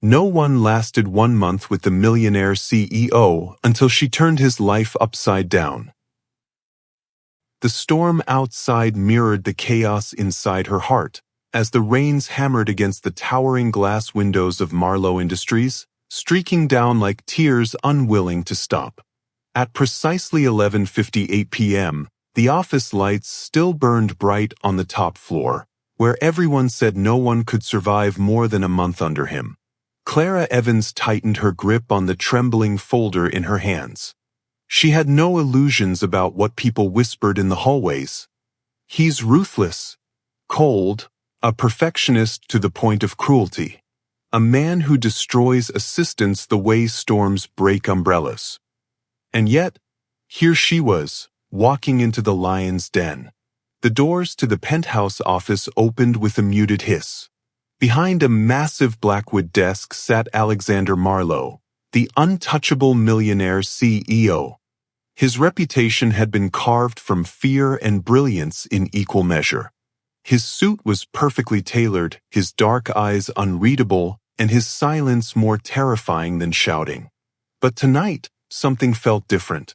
No one lasted 1 month with the Millionaire CEO until she turned his life upside down. The storm outside mirrored the chaos inside her heart, as the rains hammered against the towering glass windows of Marlowe Industries, streaking down like tears unwilling to stop. At precisely 11:58 p.m., the office lights still burned bright on the top floor, where everyone said no one could survive more than a month under him. Clara Evans tightened her grip on the trembling folder in her hands. She had no illusions about what people whispered in the hallways. He's ruthless, cold, a perfectionist to the point of cruelty. A man who destroys assistants the way storms break umbrellas. And yet, here she was, walking into the lion's den. The doors to the penthouse office opened with a muted hiss. Behind a massive blackwood desk sat Alexander Marlowe, the untouchable Millionaire CEO. His reputation had been carved from fear and brilliance in equal measure. His suit was perfectly tailored, his dark eyes unreadable, and his silence more terrifying than shouting. But tonight, something felt different.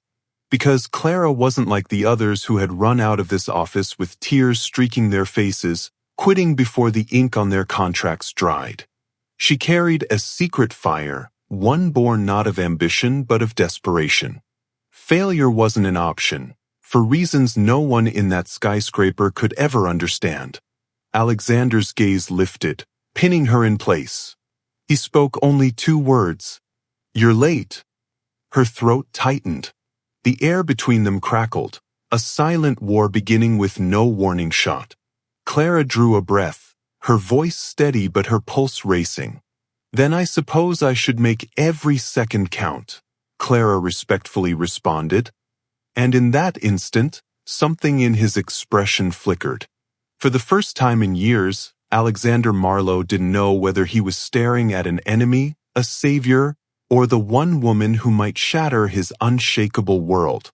Because Clara wasn't like the others who had run out of this office with tears streaking their faces, quitting before the ink on their contracts dried. She carried a secret fire, one born not of ambition but of desperation. Failure wasn't an option, for reasons no one in that skyscraper could ever understand. Alexander's gaze lifted, pinning her in place. He spoke only 2 words. "You're late." Her throat tightened. The air between them crackled, a silent war beginning with no warning shot. Clara drew a breath, her voice steady but her pulse racing. "Then I suppose I should make every second count," Clara respectfully responded. And in that instant, something in his expression flickered. For the first time in years, Alexander Marlowe didn't know whether he was staring at an enemy, a savior, or the one woman who might shatter his unshakable world.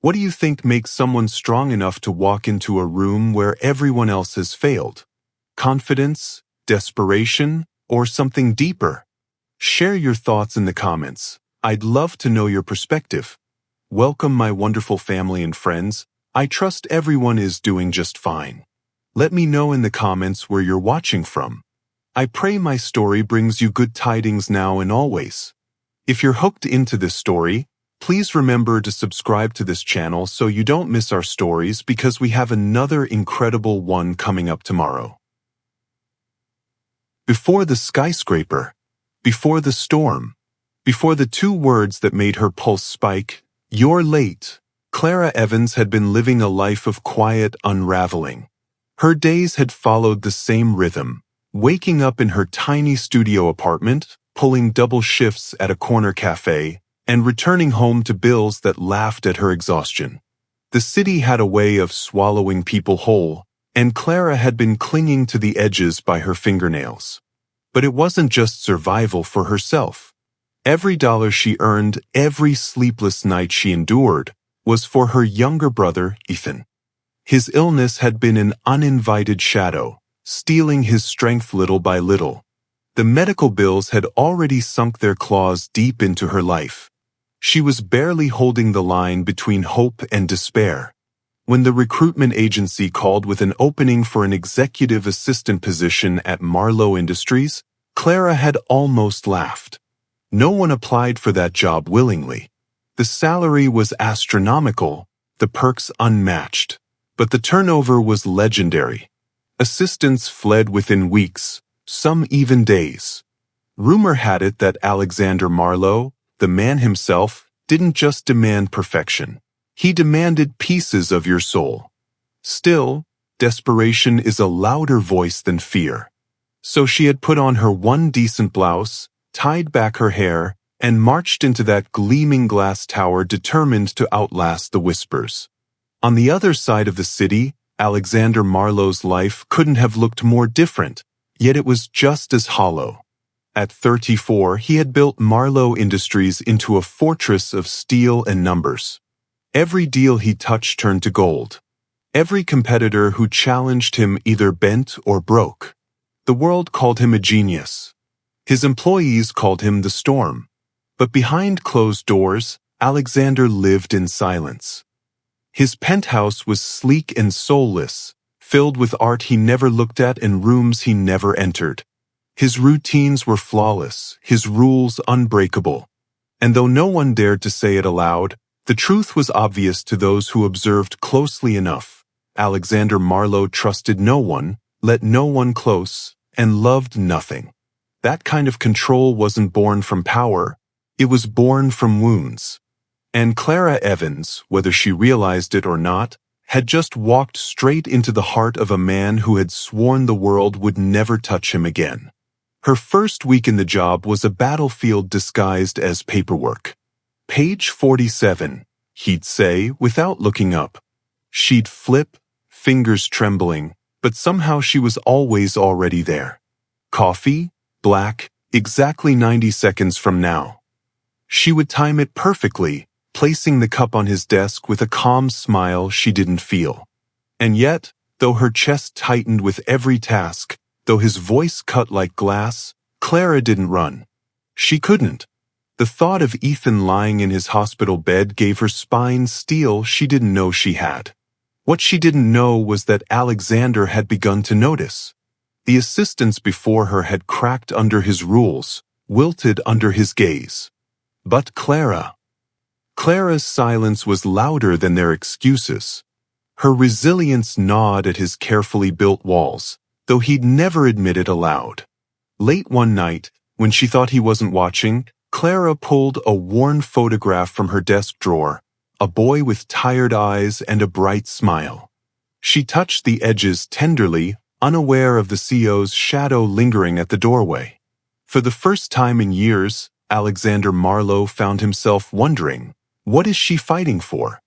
What do you think makes someone strong enough to walk into a room where everyone else has failed? Confidence, desperation, or something deeper? Share your thoughts in the comments. I'd love to know your perspective. Welcome my wonderful family and friends. I trust everyone is doing just fine. Let me know in the comments where you're watching from. I pray my story brings you good tidings now and always. If you're hooked into this story, please remember to subscribe to this channel so you don't miss our stories because we have another incredible one coming up tomorrow. Before the skyscraper, before the storm, before the 2 words that made her pulse spike, "You're late," Clara Evans had been living a life of quiet unraveling. Her days had followed the same rhythm, waking up in her tiny studio apartment, pulling double shifts at a corner cafe, and returning home to bills that laughed at her exhaustion. The city had a way of swallowing people whole, and Clara had been clinging to the edges by her fingernails. But it wasn't just survival for herself. Every dollar she earned, every sleepless night she endured, was for her younger brother, Ethan. His illness had been an uninvited shadow, stealing his strength little by little. The medical bills had already sunk their claws deep into her life. She was barely holding the line between hope and despair. When the recruitment agency called with an opening for an executive assistant position at Marlowe Industries, Clara had almost laughed. No one applied for that job willingly. The salary was astronomical, the perks unmatched, but the turnover was legendary. Assistants fled within weeks, some even days. Rumor had it that Alexander Marlowe, the man himself, didn't just demand perfection. He demanded pieces of your soul. Still, desperation is a louder voice than fear. So she had put on her one decent blouse, tied back her hair, and marched into that gleaming glass tower determined to outlast the whispers. On the other side of the city, Alexander Marlowe's life couldn't have looked more different, yet it was just as hollow. At 34, he had built Marlowe Industries into a fortress of steel and numbers. Every deal he touched turned to gold. Every competitor who challenged him either bent or broke. The world called him a genius. His employees called him the Storm. But behind closed doors, Alexander lived in silence. His penthouse was sleek and soulless, filled with art he never looked at and rooms he never entered. His routines were flawless, his rules unbreakable. And though no one dared to say it aloud, the truth was obvious to those who observed closely enough. Alexander Marlowe trusted no one, let no one close, and loved nothing. That kind of control wasn't born from power, it was born from wounds. And Clara Evans, whether she realized it or not, had just walked straight into the heart of a man who had sworn the world would never touch him again. Her first week in the job was a battlefield disguised as paperwork. Page 47, he'd say without looking up. She'd flip, fingers trembling, but somehow she was always already there. Coffee, black, exactly 90 seconds from now. She would time it perfectly, placing the cup on his desk with a calm smile she didn't feel. And yet, though her chest tightened with every task, though his voice cut like glass, Clara didn't run. She couldn't. The thought of Ethan lying in his hospital bed gave her spine steel she didn't know she had. What she didn't know was that Alexander had begun to notice. The assistants before her had cracked under his rules, wilted under his gaze. But Clara's silence was louder than their excuses. Her resilience gnawed at his carefully built walls, though he'd never admit it aloud. Late one night, when she thought he wasn't watching, Clara pulled a worn photograph from her desk drawer, a boy with tired eyes and a bright smile. She touched the edges tenderly, unaware of the CO's shadow lingering at the doorway. For the first time in years, Alexander Marlowe found himself wondering, what is she fighting for?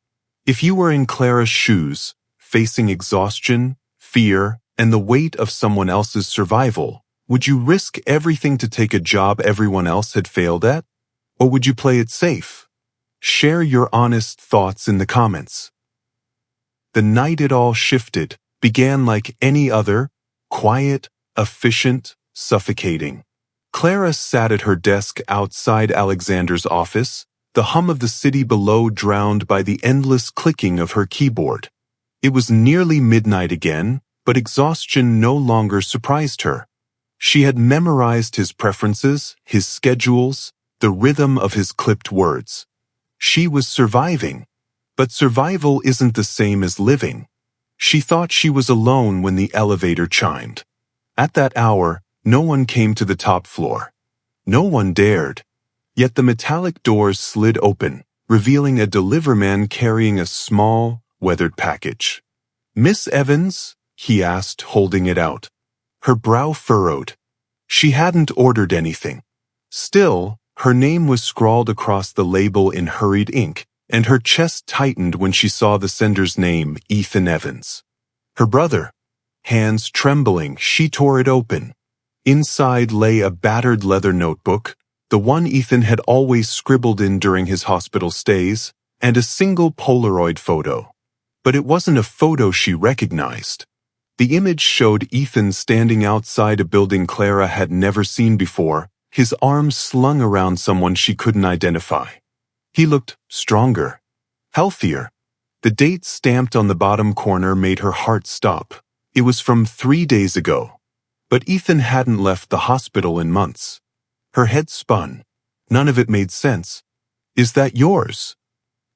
If you were in Clara's shoes, facing exhaustion, fear, and the weight of someone else's survival, would you risk everything to take a job everyone else had failed at? Or would you play it safe? Share your honest thoughts in the comments. The night it all shifted began like any other, quiet, efficient, suffocating. Clara sat at her desk outside Alexander's office, the hum of the city below drowned by the endless clicking of her keyboard. It was nearly midnight again, but exhaustion no longer surprised her. She had memorized his preferences, his schedules, the rhythm of his clipped words. She was surviving, but survival isn't the same as living. She thought she was alone when the elevator chimed. At that hour, no one came to the top floor. No one dared. Yet the metallic doors slid open, revealing a deliverman carrying a small, weathered package. "Miss Evans?" he asked, holding it out. Her brow furrowed. She hadn't ordered anything. Still, her name was scrawled across the label in hurried ink, and her chest tightened when she saw the sender's name, Ethan Evans. Her brother. Hands trembling, she tore it open. Inside lay a battered leather notebook, the one Ethan had always scribbled in during his hospital stays, and a single Polaroid photo. But it wasn't a photo she recognized. The image showed Ethan standing outside a building Clara had never seen before, his arms slung around someone she couldn't identify. He looked stronger, healthier. The date stamped on the bottom corner made her heart stop. It was from 3 days ago. But Ethan hadn't left the hospital in months. Her head spun. None of it made sense. "Is that yours?"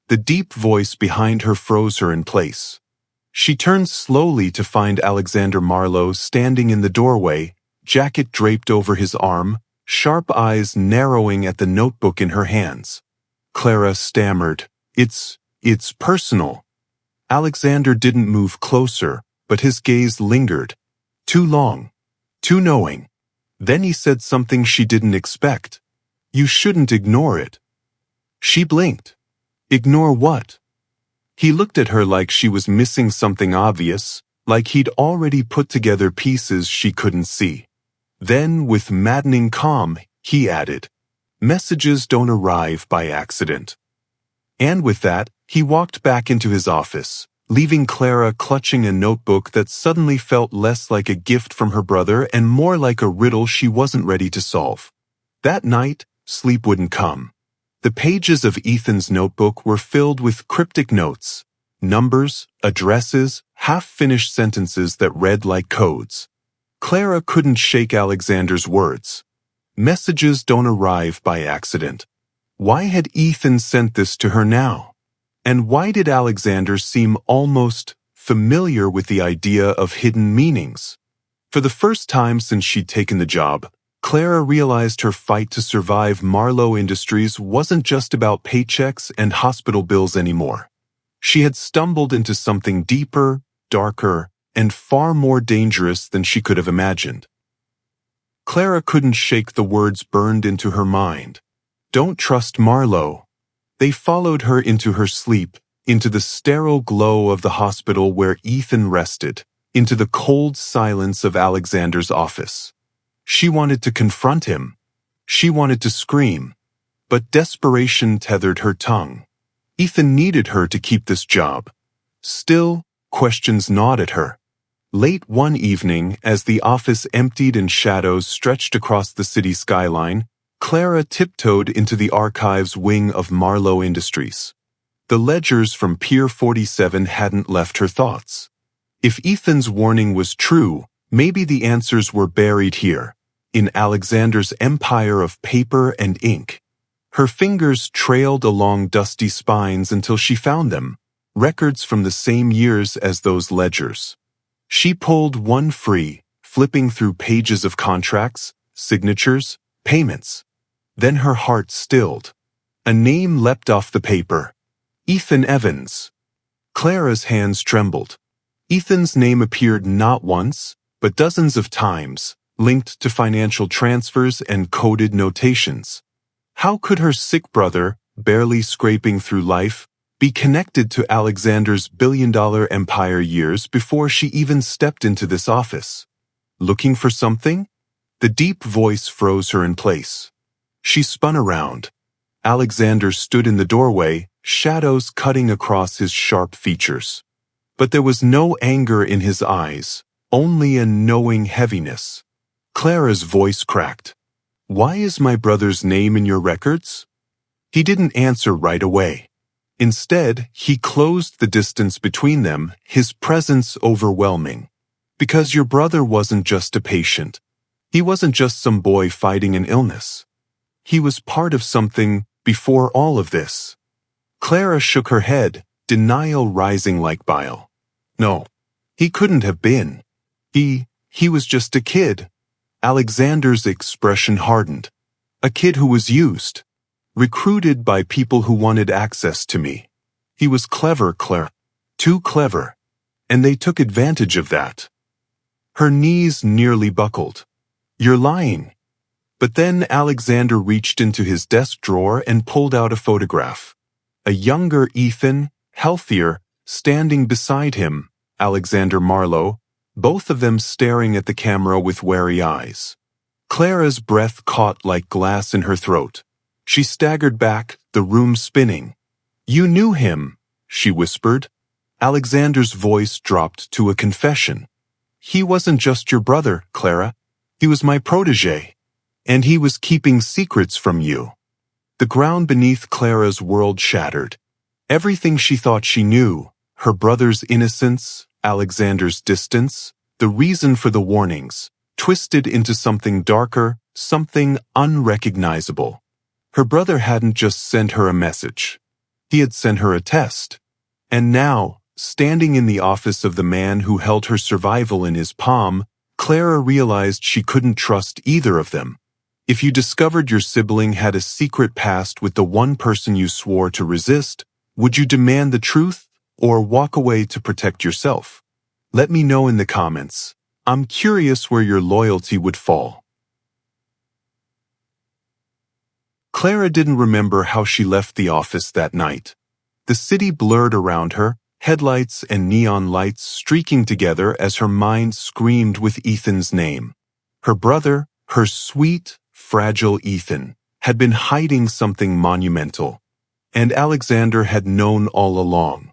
The deep voice behind her froze her in place. She turned slowly to find Alexander Marlowe standing in the doorway, jacket draped over his arm, sharp eyes narrowing at the notebook in her hands. Clara stammered, It's personal." Alexander didn't move closer, but his gaze lingered. Too long. Too knowing. Then he said something she didn't expect. "You shouldn't ignore it." She blinked. Ignore what? He looked at her like she was missing something obvious, like he'd already put together pieces she couldn't see. Then, with maddening calm, he added, "Messages don't arrive by accident." And with that, he walked back into his office, leaving Clara clutching a notebook that suddenly felt less like a gift from her brother and more like a riddle she wasn't ready to solve. That night, sleep wouldn't come. The pages of Ethan's notebook were filled with cryptic notes, numbers, addresses, half-finished sentences that read like codes. Clara couldn't shake Alexander's words. Messages don't arrive by accident. Why had Ethan sent this to her now? And why did Alexander seem almost familiar with the idea of hidden meanings? For the first time since she'd taken the job, Clara realized her fight to survive Marlowe Industries wasn't just about paychecks and hospital bills anymore. She had stumbled into something deeper, darker, and far more dangerous than she could have imagined. Clara couldn't shake the words burned into her mind. Don't trust Marlowe. They followed her into her sleep, into the sterile glow of the hospital where Ethan rested, into the cold silence of Alexander's office. She wanted to confront him. She wanted to scream. But desperation tethered her tongue. Ethan needed her to keep this job. Still, questions gnawed at her. Late one evening, as the office emptied and shadows stretched across the city skyline, Clara tiptoed into the archives wing of Marlowe Industries. The ledgers from Pier 47 hadn't left her thoughts. If Ethan's warning was true, maybe the answers were buried here, in Alexander's empire of paper and ink. Her fingers trailed along dusty spines until she found them, records from the same years as those ledgers. She pulled one free, flipping through pages of contracts, signatures, payments. Then her heart stilled. A name leapt off the paper. Ethan Evans. Clara's hands trembled. Ethan's name appeared not once, but dozens of times, linked to financial transfers and coded notations. How could her sick brother, barely scraping through life, be connected to Alexander's billion-dollar empire years before she even stepped into this office? Looking for something? The deep voice froze her in place. She spun around. Alexander stood in the doorway, shadows cutting across his sharp features. But there was no anger in his eyes, only a knowing heaviness. Clara's voice cracked. Why is my brother's name in your records? He didn't answer right away. Instead, he closed the distance between them, his presence overwhelming. Because your brother wasn't just a patient. He wasn't just some boy fighting an illness. He was part of something before all of this. Clara shook her head, denial rising like bile. No, he couldn't have been. He was just a kid. Alexander's expression hardened. A kid who was used. Recruited by people who wanted access to me. He was clever, Clara. Too clever. And they took advantage of that. Her knees nearly buckled. You're lying. But then Alexander reached into his desk drawer and pulled out a photograph. A younger Ethan, healthier, standing beside him, Alexander Marlowe, both of them staring at the camera with wary eyes. Clara's breath caught like glass in her throat. She staggered back, the room spinning. You knew him, she whispered. Alexander's voice dropped to a confession. He wasn't just your brother, Clara. He was my protégé. And he was keeping secrets from you. The ground beneath Clara's world shattered. Everything she thought she knew, her brother's innocence, Alexander's distance, the reason for the warnings, twisted into something darker, something unrecognizable. Her brother hadn't just sent her a message. He had sent her a test. And now, standing in the office of the man who held her survival in his palm, Clara realized she couldn't trust either of them. If you discovered your sibling had a secret past with the one person you swore to resist, would you demand the truth or walk away to protect yourself? Let me know in the comments. I'm curious where your loyalty would fall. Clara didn't remember how she left the office that night. The city blurred around her, headlights and neon lights streaking together as her mind screamed with Ethan's name. Her brother, her sweet, fragile Ethan, had been hiding something monumental. And Alexander had known all along.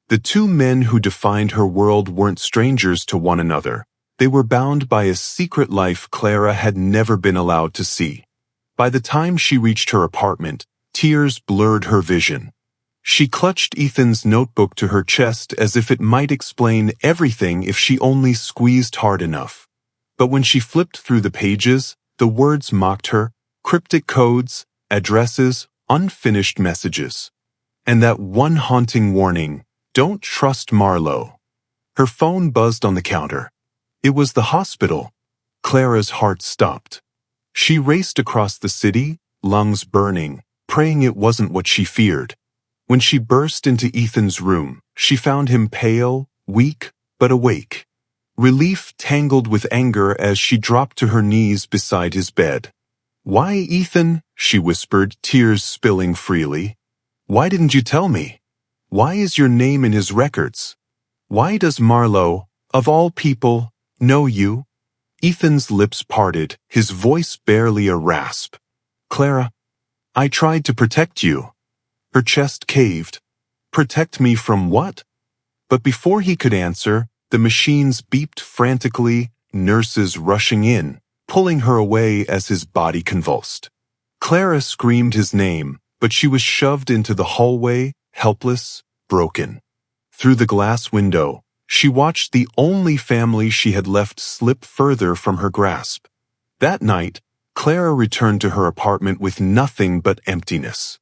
The two men who defined her world weren't strangers to one another. They were bound by a secret life Clara had never been allowed to see. By the time she reached her apartment, tears blurred her vision. She clutched Ethan's notebook to her chest as if it might explain everything if she only squeezed hard enough. But when she flipped through the pages, the words mocked her, cryptic codes, addresses, unfinished messages. And that one haunting warning, "Don't trust Marlowe." Her phone buzzed on the counter. It was the hospital. Clara's heart stopped. She raced across the city, lungs burning, praying it wasn't what she feared. When she burst into Ethan's room, she found him pale, weak, but awake. Relief tangled with anger as she dropped to her knees beside his bed. "Why, Ethan?" she whispered, tears spilling freely. "Why didn't you tell me? Why is your name in his records? Why does Marlowe, of all people, know you?" Ethan's lips parted, his voice barely a rasp. "Clara, I tried to protect you." Her chest caved. "Protect me from what?" But before he could answer, the machines beeped frantically, nurses rushing in, pulling her away as his body convulsed. Clara screamed his name, but she was shoved into the hallway, helpless, broken. Through the glass window, she watched the only family she had left slip further from her grasp. That night, Clara returned to her apartment with nothing but emptiness.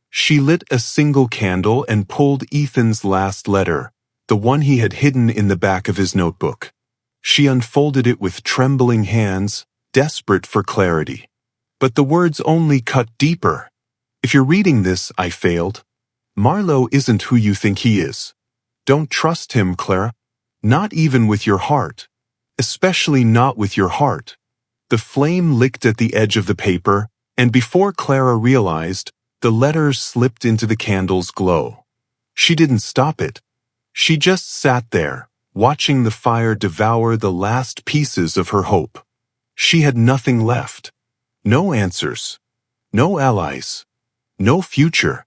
She lit a single candle and pulled Ethan's last letter, the one he had hidden in the back of his notebook. She unfolded it with trembling hands, desperate for clarity. But the words only cut deeper. "If you're reading this, I failed. Marlowe isn't who you think he is. Don't trust him, Clara. Not even with your heart. Especially not with your heart." The flame licked at the edge of the paper, and before Clara realized, the letters slipped into the candle's glow. She didn't stop it. She just sat there, watching the fire devour the last pieces of her hope. She had nothing left. No answers. No allies. No future.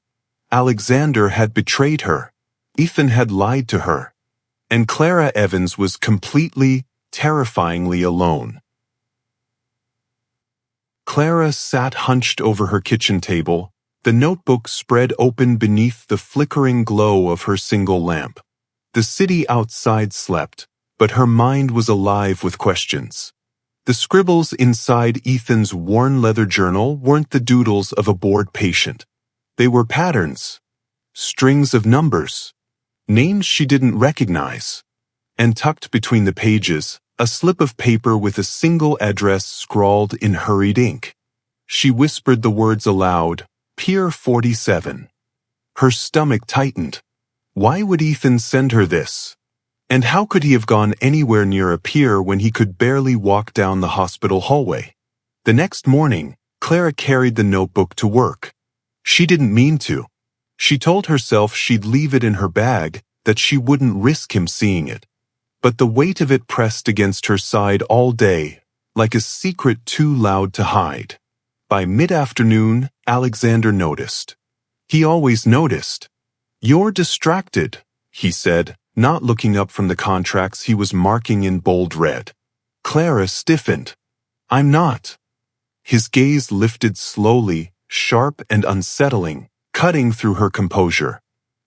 Alexander had betrayed her. Ethan had lied to her. And Clara Evans was completely, terrifyingly alone. Clara sat hunched over her kitchen table, the notebook spread open beneath the flickering glow of her single lamp. The city outside slept, but her mind was alive with questions. The scribbles inside Ethan's worn leather journal weren't the doodles of a bored patient. They were patterns, strings of numbers, names she didn't recognize. And tucked between the pages, a slip of paper with a single address scrawled in hurried ink. She whispered the words aloud, "Pier 47. Her stomach tightened. Why would Ethan send her this? And how could he have gone anywhere near a pier when he could barely walk down the hospital hallway? The next morning, Clara carried the notebook to work. She didn't mean to. She told herself she'd leave it in her bag, that she wouldn't risk him seeing it. But the weight of it pressed against her side all day, like a secret too loud to hide. By mid-afternoon, Alexander noticed. He always noticed. "You're distracted," he said, not looking up from the contracts he was marking in bold red. Clara stiffened. "I'm not." His gaze lifted slowly, sharp and unsettling, cutting through her composure.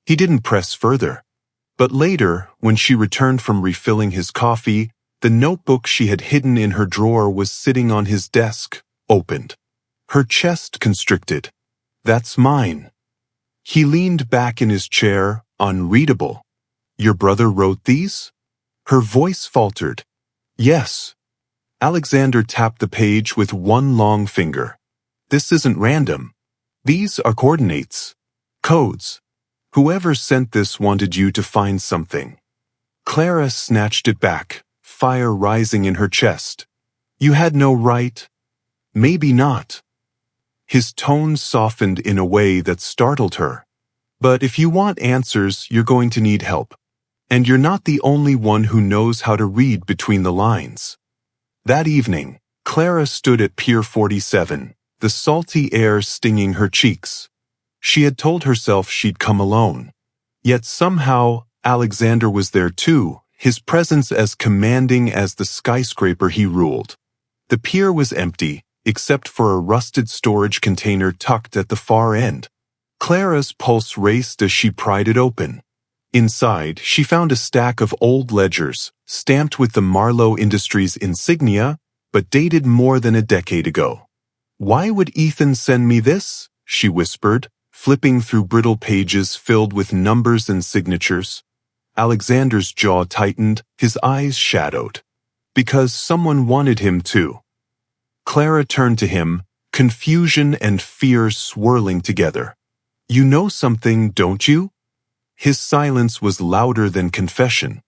He didn't press further. But later, when she returned from refilling his coffee, the notebook she had hidden in her drawer was sitting on his desk, opened. Her chest constricted. "That's mine." He leaned back in his chair, unreadable. "Your brother wrote these?" Her voice faltered. "Yes." Alexander tapped the page with one long finger. "This isn't random. These are coordinates. Codes. Whoever sent this wanted you to find something." Clara snatched it back, fire rising in her chest. "You had no right." "Maybe not." His tone softened in a way that startled her. "But if you want answers, you're going to need help. And you're not the only one who knows how to read between the lines." That evening, Clara stood at Pier 47, the salty air stinging her cheeks. She had told herself she'd come alone. Yet somehow, Alexander was there too, his presence as commanding as the skyscraper he ruled. The pier was empty, except for a rusted storage container tucked at the far end. Clara's pulse raced as she pried it open. Inside, she found a stack of old ledgers, stamped with the Marlowe Industries insignia, but dated more than a decade ago. "Why would Ethan send me this?" she whispered, flipping through brittle pages filled with numbers and signatures. Alexander's jaw tightened, his eyes shadowed. "Because someone wanted him to." Clara turned to him, confusion and fear swirling together. "You know something, don't you?" His silence was louder than confession.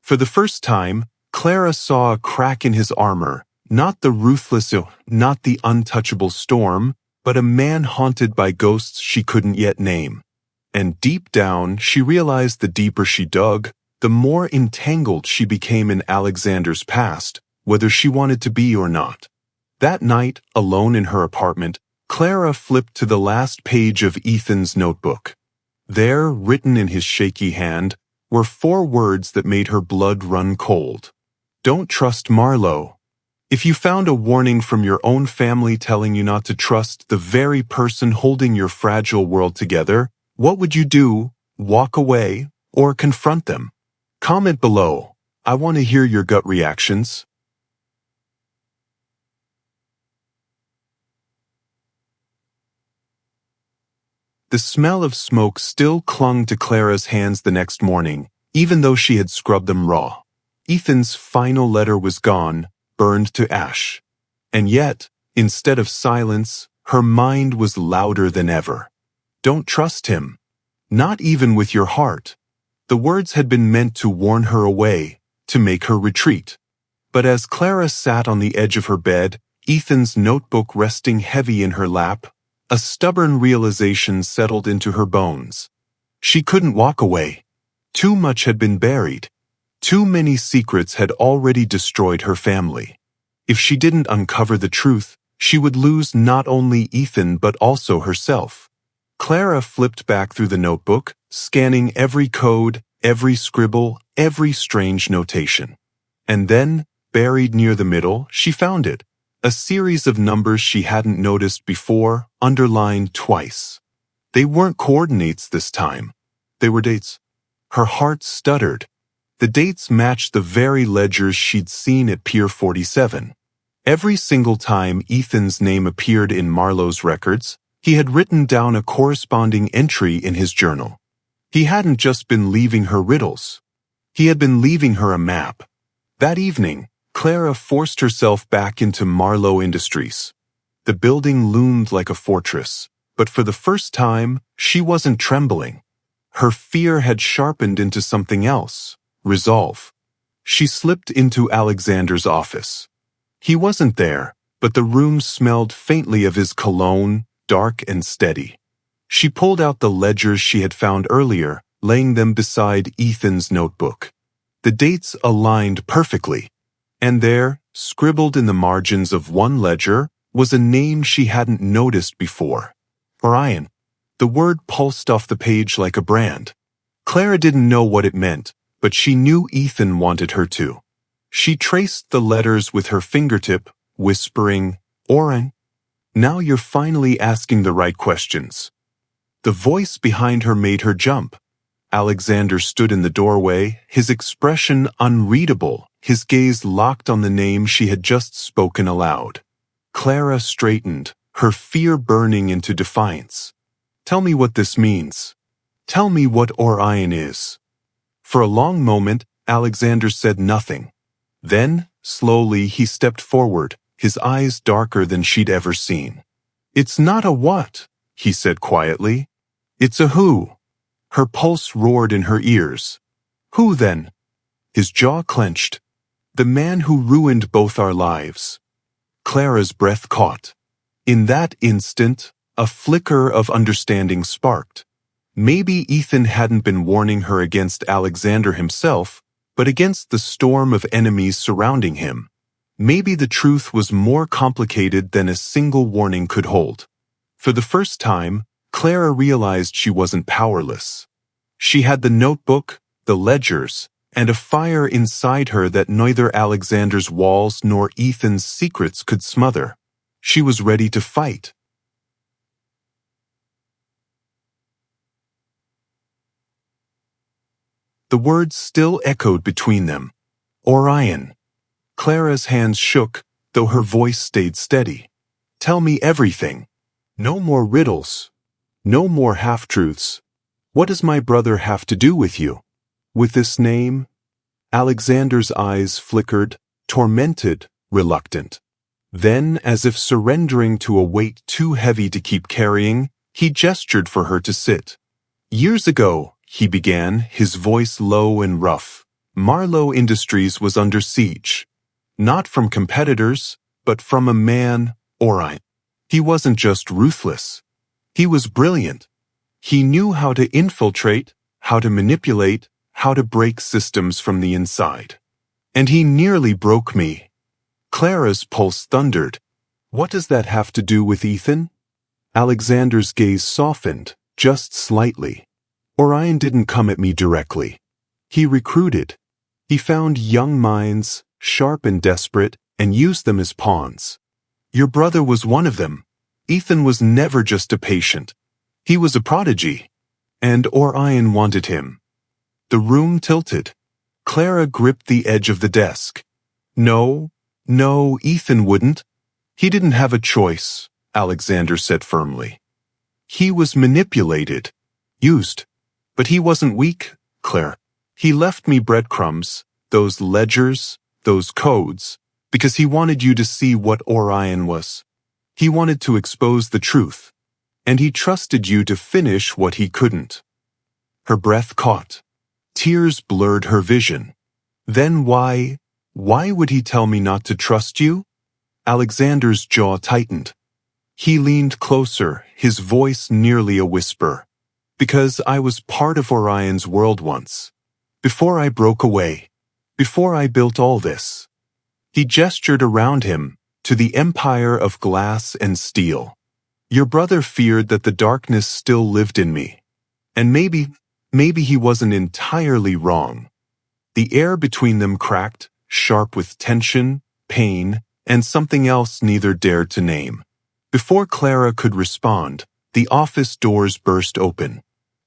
For the first time, Clara saw a crack in his armor, not the ruthless, not the untouchable Storm, but a man haunted by ghosts she couldn't yet name. And deep down, she realized the deeper she dug, the more entangled she became in Alexander's past, whether she wanted to be or not. That night, alone in her apartment, Clara flipped to the last page of Ethan's notebook. There, written in his shaky hand, were 4 words that made her blood run cold. "Don't trust Marlowe." If you found a warning from your own family telling you not to trust the very person holding your fragile world together, what would you do? Walk away or confront them? Comment below. I want to hear your gut reactions. The smell of smoke still clung to Clara's hands the next morning, even though she had scrubbed them raw. Ethan's final letter was gone, burned to ash. And yet, instead of silence, her mind was louder than ever. Don't trust him. Not even with your heart. The words had been meant to warn her away, to make her retreat. But as Clara sat on the edge of her bed, Ethan's notebook resting heavy in her lap, a stubborn realization settled into her bones. She couldn't walk away. Too much had been buried. Too many secrets had already destroyed her family. If she didn't uncover the truth, she would lose not only Ethan but also herself. Clara flipped back through the notebook, scanning every code, every scribble, every strange notation. And then, buried near the middle, she found it. A series of numbers she hadn't noticed before, underlined twice. They weren't coordinates this time. They were dates. Her heart stuttered. The dates matched the very ledgers she'd seen at Pier 47. Every single time Ethan's name appeared in Marlowe's records, he had written down a corresponding entry in his journal. He hadn't just been leaving her riddles. He had been leaving her a map. That evening, Clara forced herself back into Marlowe Industries. The building loomed like a fortress, but for the first time, she wasn't trembling. Her fear had sharpened into something else, resolve. She slipped into Alexander's office. He wasn't there, but the room smelled faintly of his cologne, dark and steady. She pulled out the ledgers she had found earlier, laying them beside Ethan's notebook. The dates aligned perfectly. And there, scribbled in the margins of one ledger, was a name she hadn't noticed before. Orion. The word pulsed off the page like a brand. Clara didn't know what it meant, but she knew Ethan wanted her to. She traced the letters with her fingertip, whispering, "Orion, now you're finally asking the right questions." The voice behind her made her jump. Alexander stood in the doorway, his expression unreadable, his gaze locked on the name she had just spoken aloud. Clara straightened, her fear burning into defiance. "Tell me what this means. Tell me what Orion is." For a long moment, Alexander said nothing. Then, slowly, he stepped forward, his eyes darker than she'd ever seen. "It's not a what," he said quietly. "It's a who." Her pulse roared in her ears. "Who then?" His jaw clenched. "The man who ruined both our lives." Clara's breath caught. In that instant, a flicker of understanding sparked. Maybe Ethan hadn't been warning her against Alexander himself, but against the storm of enemies surrounding him. Maybe the truth was more complicated than a single warning could hold. For the first time, Clara realized she wasn't powerless. She had the notebook, the ledgers, and a fire inside her that neither Alexander's walls nor Ethan's secrets could smother. She was ready to fight. The words still echoed between them. Orion. Clara's hands shook, though her voice stayed steady. Tell me everything. No more riddles. No more half-truths. What does my brother have to do with you? With this name? Alexander's eyes flickered, tormented, reluctant. Then, as if surrendering to a weight too heavy to keep carrying, he gestured for her to sit. Years ago, he began, his voice low and rough, Marlowe Industries was under siege. Not from competitors, but from a man, Orion. He wasn't just ruthless. He was brilliant. He knew how to infiltrate, how to manipulate, how to break systems from the inside. And he nearly broke me. Clara's pulse thundered. What does that have to do with Ethan? Alexander's gaze softened, just slightly. Orion didn't come at me directly. He recruited. He found young minds, sharp and desperate, and used them as pawns. Your brother was one of them. Ethan was never just a patient. He was a prodigy. And Orion wanted him. The room tilted. Clara gripped the edge of the desk. No, Ethan wouldn't. He didn't have a choice, Alexander said firmly. He was manipulated, used. But he wasn't weak, Claire. He left me breadcrumbs, those ledgers, those codes, because he wanted you to see what Orion was. He wanted to expose the truth. And he trusted you to finish what he couldn't. Her breath caught. Tears blurred her vision. Then why would he tell me not to trust you? Alexander's jaw tightened. He leaned closer, his voice nearly a whisper. Because I was part of Orion's world once. Before I broke away. Before I built all this. He gestured around him, to the empire of glass and steel. Your brother feared that the darkness still lived in me. And maybe he wasn't entirely wrong. The air between them cracked, sharp with tension, pain, and something else neither dared to name. Before Clara could respond, the office doors burst open.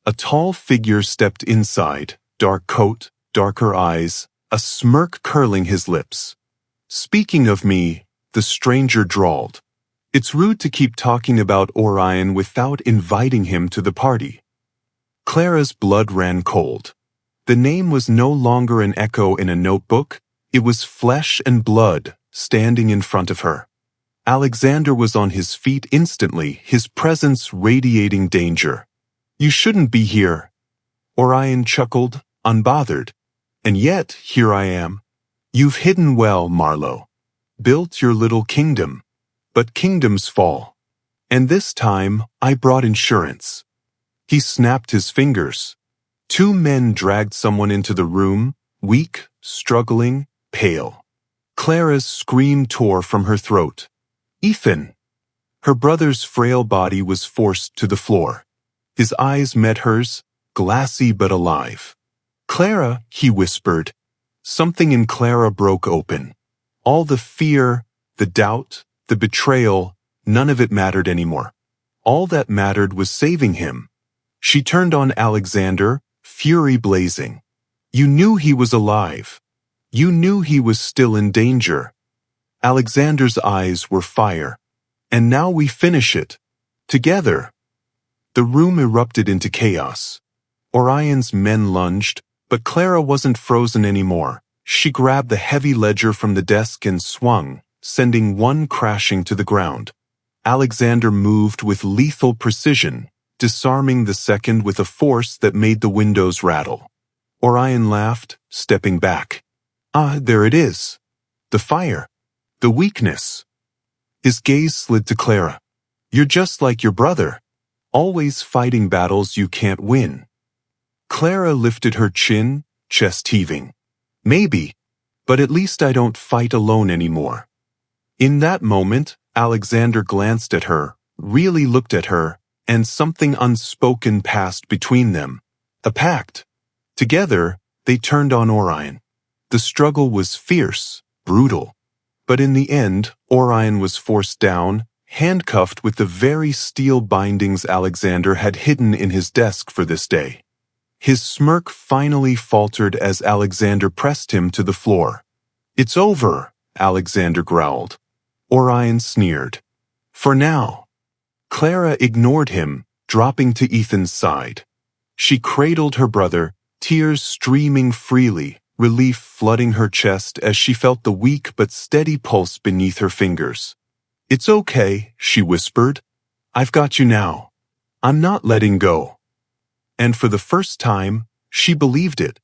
A tall figure stepped inside, dark coat, darker eyes, a smirk curling his lips. Speaking of me, the stranger drawled. It's rude to keep talking about Orion without inviting him to the party. Clara's blood ran cold. The name was no longer an echo in a notebook, it was flesh and blood standing in front of her. Alexander was on his feet instantly, his presence radiating danger. You shouldn't be here. Orion chuckled, unbothered. And yet, here I am. You've hidden well, Marlowe. Built your little kingdom. But kingdoms fall. And this time, I brought insurance. He snapped his fingers. Two men dragged someone into the room, weak, struggling, pale. Clara's scream tore from her throat. Ethan! Her brother's frail body was forced to the floor. His eyes met hers, glassy but alive. Clara, he whispered. Something in Clara broke open. All the fear, the doubt, the betrayal, none of it mattered anymore. All that mattered was saving him. She turned on Alexander, fury blazing. You knew he was alive. You knew he was still in danger. Alexander's eyes were fire. And now we finish it. Together. The room erupted into chaos. Orion's men lunged, but Clara wasn't frozen anymore. She grabbed the heavy ledger from the desk and swung, sending one crashing to the ground. Alexander moved with lethal precision, disarming the second with a force that made the windows rattle. Orion laughed, stepping back. Ah, there it is. The fire. The weakness. His gaze slid to Clara. You're just like your brother. Always fighting battles you can't win. Clara lifted her chin, chest heaving. Maybe, but at least I don't fight alone anymore. In that moment, Alexander glanced at her, really looked at her, and something unspoken passed between them. A pact. Together, they turned on Orion. The struggle was fierce, brutal. But in the end, Orion was forced down, handcuffed with the very steel bindings Alexander had hidden in his desk for this day. His smirk finally faltered as Alexander pressed him to the floor. "It's over," Alexander growled. Orion sneered. "For now." Clara ignored him, dropping to Ethan's side. She cradled her brother, tears streaming freely, relief flooding her chest as she felt the weak but steady pulse beneath her fingers. "It's okay," she whispered. "I've got you now. I'm not letting go." And for the first time, she believed it.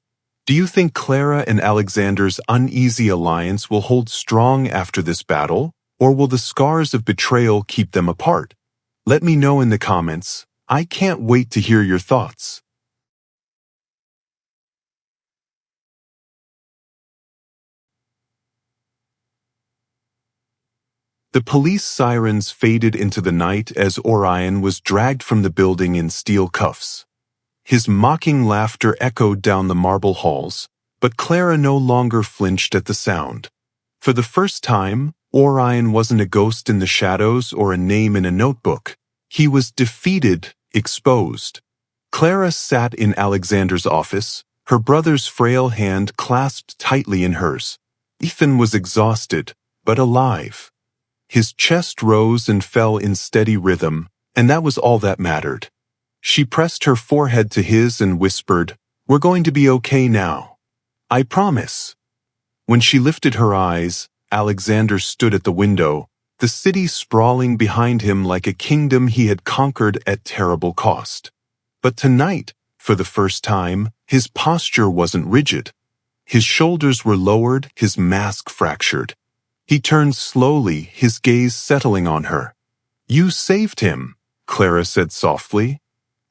Do you think Clara and Alexander's uneasy alliance will hold strong after this battle, or will the scars of betrayal keep them apart? Let me know in the comments. I can't wait to hear your thoughts. The police sirens faded into the night as Orion was dragged from the building in steel cuffs. His mocking laughter echoed down the marble halls, but Clara no longer flinched at the sound. For the first time, Orion wasn't a ghost in the shadows or a name in a notebook. He was defeated, exposed. Clara sat in Alexander's office, her brother's frail hand clasped tightly in hers. Ethan was exhausted, but alive. His chest rose and fell in steady rhythm, and that was all that mattered. She pressed her forehead to his and whispered, "We're going to be okay now. I promise." When she lifted her eyes, Alexander stood at the window, the city sprawling behind him like a kingdom he had conquered at terrible cost. But tonight, for the first time, his posture wasn't rigid. His shoulders were lowered, his mask fractured. He turned slowly, his gaze settling on her. "You saved him," Clara said softly.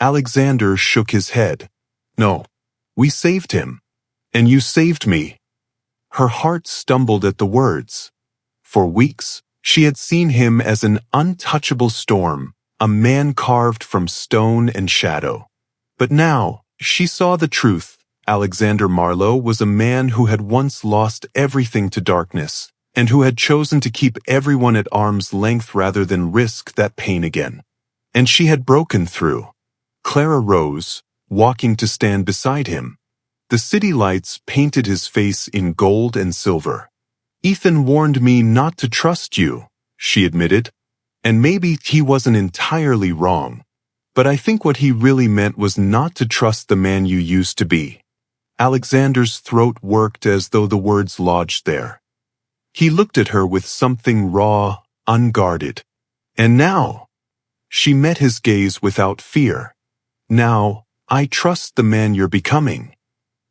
Alexander shook his head. "No, we saved him. And you saved me." Her heart stumbled at the words. For weeks, she had seen him as an untouchable storm, a man carved from stone and shadow. But now, she saw the truth. Alexander Marlowe was a man who had once lost everything to darkness, and who had chosen to keep everyone at arm's length rather than risk that pain again. And she had broken through. Clara rose, walking to stand beside him. The city lights painted his face in gold and silver. "Ethan warned me not to trust you," she admitted. "And maybe he wasn't entirely wrong. But I think what he really meant was not to trust the man you used to be." Alexander's throat worked as though the words lodged there. He looked at her with something raw, unguarded. "And now?" She met his gaze without fear. "Now, I trust the man you're becoming."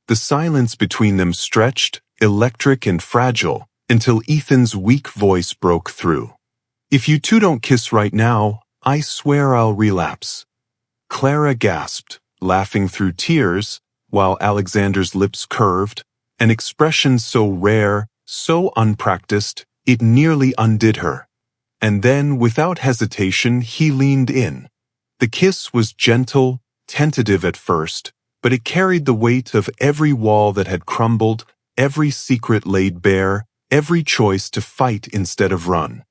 The silence between them stretched, electric and fragile, until Ethan's weak voice broke through. "If you two don't kiss right now, I swear I'll relapse." Clara gasped, laughing through tears, while Alexander's lips curved, an expression so rare, so unpracticed, it nearly undid her. And then, without hesitation, he leaned in. The kiss was gentle, tentative at first, but it carried the weight of every wall that had crumbled, every secret laid bare, every choice to fight instead of run.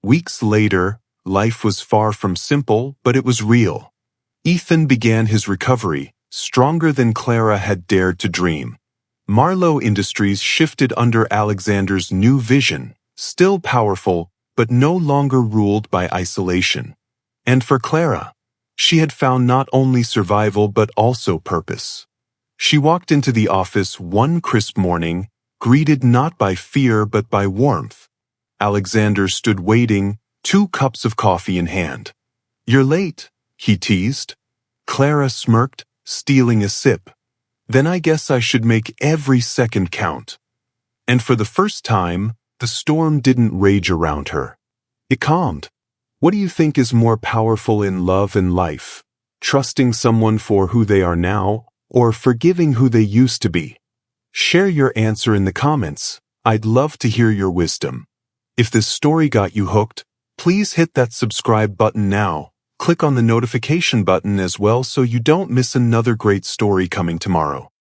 Weeks later, life was far from simple, but it was real. Ethan began his recovery, stronger than Clara had dared to dream. Marlowe Industries shifted under Alexander's new vision, still powerful, but no longer ruled by isolation. And for Clara, she had found not only survival but also purpose. She walked into the office one crisp morning, greeted not by fear but by warmth. Alexander stood waiting, 2 cups of coffee in hand. "You're late," he teased. Clara smirked, stealing a sip. "Then I guess I should make every second count." And for the first time, the storm didn't rage around her. It calmed. What do you think is more powerful in love and life? Trusting someone for who they are now, or forgiving who they used to be? Share your answer in the comments. I'd love to hear your wisdom. If this story got you hooked, please hit that subscribe button now. Click on the notification button as well so you don't miss another great story coming tomorrow.